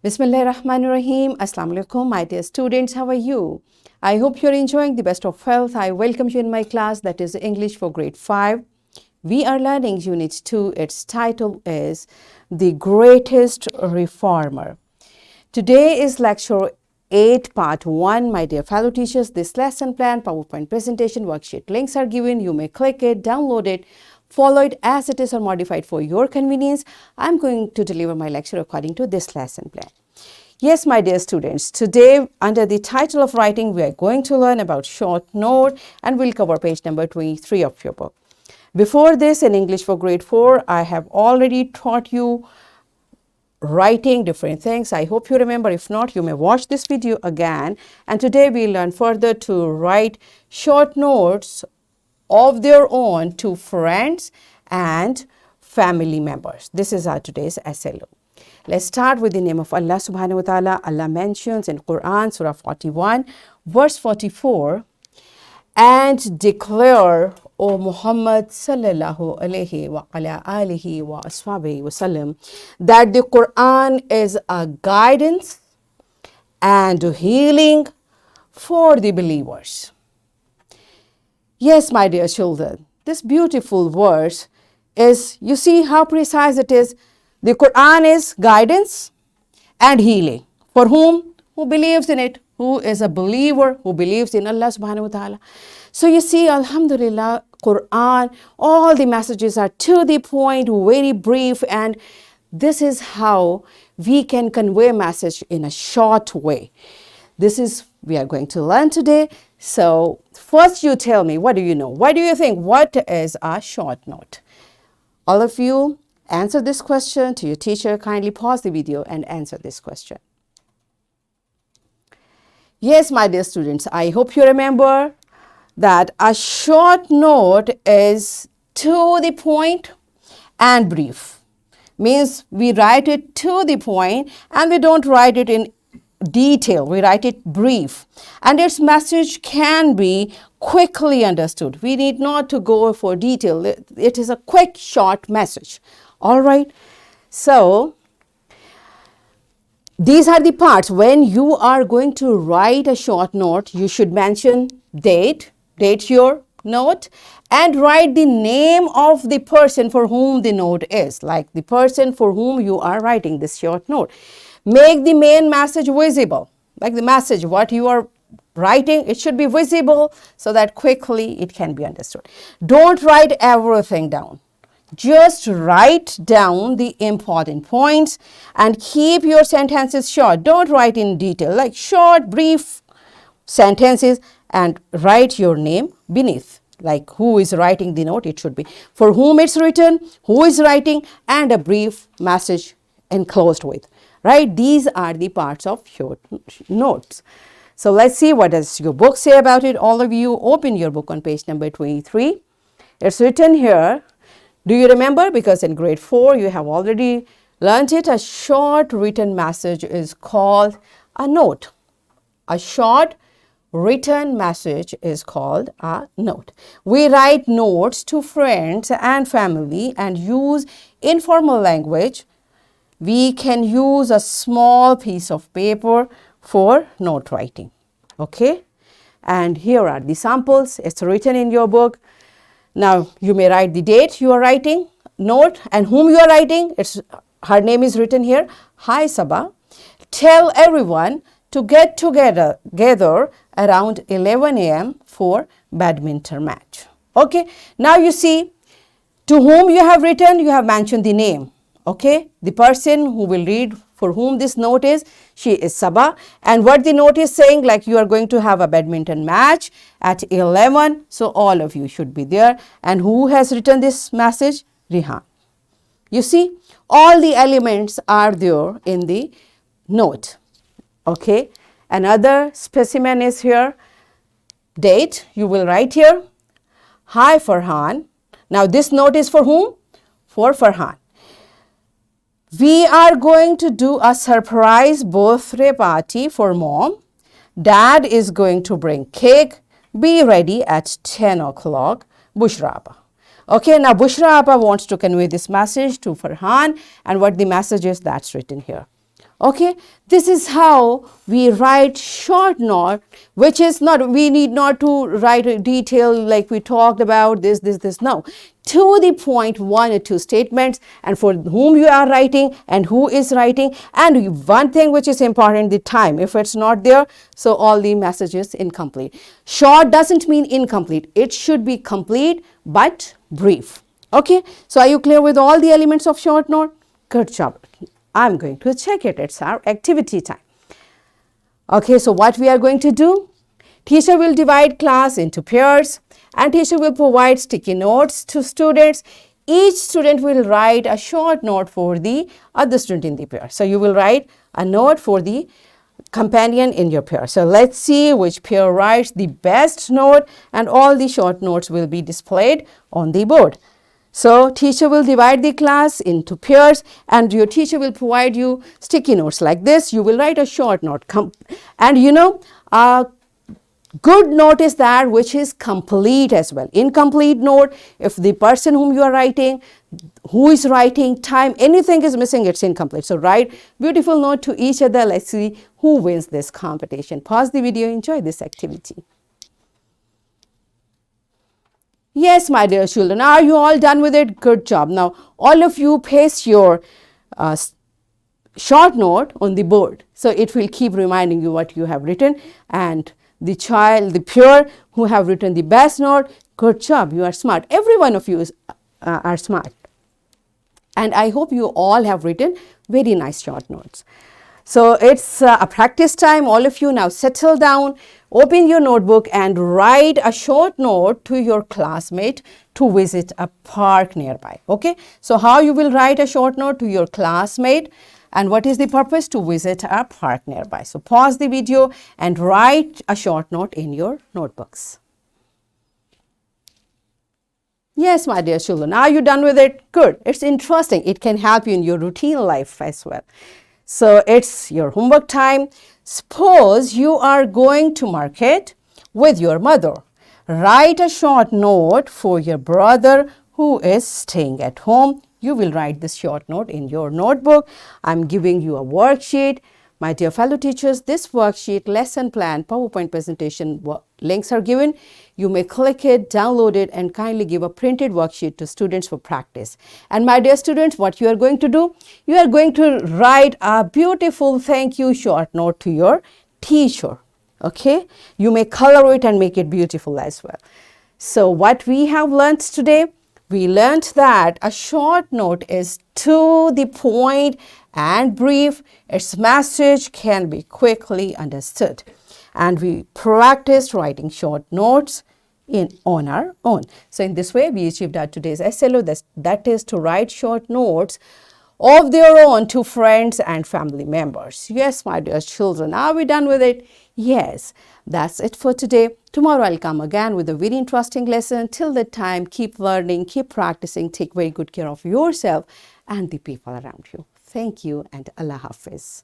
Bismillahirrahmanirrahim. Assalamu alaikum, my dear students. How are you? I hope you're enjoying the best of health. I welcome you in my class, that is English for grade 5. We are learning unit 2. Its title is The Greatest Reformer. Today is lecture 8 part 1. My dear fellow teachers, this lesson plan, PowerPoint presentation, worksheet links are given. You may click it, download it, follow it as it is or modified for your convenience. I'm going to deliver my lecture according to this lesson plan. Yes, my dear students, today under the title of writing, we are going to learn about short note and we'll cover page number 23 of your book. Before this, in English for grade 4, I have already taught you writing different things. I hope you remember. If not, you may watch this video again. And today we learn further to write short notes of their own to friends and family members. This is our today's SLO. Let's start with the name of Allah subhanahu wa ta'ala. Allah mentions in Quran, Surah 41, verse 44, and declare, O Muhammad sallallahu alayhi wa ala alihi wa ashabihi wa sallam, that the Quran is a guidance and healing for the believers. Yes, my dear children, this beautiful verse is, you see how precise it is. The Quran is guidance and healing. For whom? Who believes in it, who is a believer, who believes in Allah subhanahu wa ta'ala. So you see, alhamdulillah, Quran, all the messages are to the point, very brief, and this is how we can convey a message in a short way. This is we are going to learn today. So first you tell me, what do you know? What do you think? What is a short note? All of you answer this question to your teacher. Kindly pause the video and answer this question. Yes, my dear students, I hope you remember that a short note is to the point and brief. Means we write it to the point and we don't write it in detail. We write it brief. And its message can be quickly understood. We need not to go for detail. It is a quick, short message. All right. So these are the parts. When you are going to write a short note, you should mention date your note, and write the name of the person for whom the note is, like the person for whom you are writing this short note. Make the main message visible, like the message, what you are writing, it should be visible so that quickly it can be understood. Don't write everything down. Just write down the important points and keep your sentences short. Don't write in detail, like short, brief sentences, and write your name beneath, like who is writing the note. It should be for whom it's written, who is writing, and a brief message enclosed with. Right? These are the parts of your notes. So let's see what does your book say about it. All of you open your book on page number 23. It's written here. Do you remember? Because in grade 4 you have already learned it. A short written message is called a note. A short written message is called a note. We write notes to friends and family and use informal language. We can use a small piece of paper for note writing. Okay? And here are the samples. It's written in your book. Now, you may write the date you are writing, note, and whom you are writing. Her name is written here. Hi, Sabah. Tell everyone to get together around 11 a.m. for badminton match. Okay? Now, you see, to whom you have written, you have mentioned the name. Okay, the person who will read for whom this note is, she is Sabah, and what the note is saying, like you are going to have a badminton match at 11, so all of you should be there. And who has written this message? Rihan. You see, all the elements are there in the note. Okay, another specimen is here. Date, you will write here. Hi, Farhan. Now this note is for whom? For Farhan. We are going to do a surprise birthday party for mom. Dad is going to bring cake. Be ready at 10 o'clock. Bushra Appa. Okay, now Bushra Appa wants to convey this message to Farhan, and what the message is, that's written here. Okay, this is how we write short note, which is not, we need not to write a detail like we talked about this. No, to the point, one or two statements, and for whom you are writing and who is writing. And one thing which is important, the time. If it's not there, so all the message is incomplete. Short doesn't mean incomplete. It should be complete but brief. Okay, so are you clear with all the elements of short note? Good job. I'm going to check it. It's our activity time. Okay, so what we are going to do? Teacher will divide class into pairs and teacher will provide sticky notes to students. Each student will write a short note for the other student in the pair. So you will write a note for the companion in your pair. So let's see which pair writes the best note, and all the short notes will be displayed on the board. So teacher will divide the class into pairs and your teacher will provide you sticky notes like this. You will write a short note. And you know, a good note is that which is complete as well. Incomplete note, if the person whom you are writing, who is writing, time, anything is missing, it's incomplete. So write beautiful note to each other. Let's see who wins this competition. Pause the video, enjoy this activity. Yes, my dear children, are you all done with it? Good job. Now, all of you paste your short note on the board. So, it will keep reminding you what you have written. And the child, the peer who have written the best note, good job, you are smart. Every one of you are smart. And I hope you all have written very nice short notes. So, it's a practice time. All of you now settle down, open your notebook and write a short note to your classmate to visit a park nearby. Okay. So, how you will write a short note to your classmate and what is the purpose? To visit a park nearby. So, pause the video and write a short note in your notebooks. Yes, my dear children, are you done with it? Good. It's interesting. It can help you in your routine life as well. So, it's your homework time. Suppose you are going to market with your mother. Write a short note for your brother who is staying at home. You will write this short note in your notebook. I'm giving you a worksheet. My dear fellow teachers, this worksheet, lesson plan, PowerPoint presentation links are given. You may click it, download it, and kindly give a printed worksheet to students for practice. And my dear students, what you are going to do? You are going to write a beautiful thank you short note to your teacher. Okay? You may color it and make it beautiful as well. So what we have learned today? We learned that a short note is to the point and brief. Its message can be quickly understood. And we practiced writing short notes on our own. So in this way, we achieved our today's SLO, that is to write short notes of their own to friends and family members. Yes, my dear children, are we done with it? Yes, that's it for today. Tomorrow I'll come again with a very interesting lesson. Till that time, keep learning, keep practicing, take very good care of yourself and the people around you. Thank you and Allah Hafiz.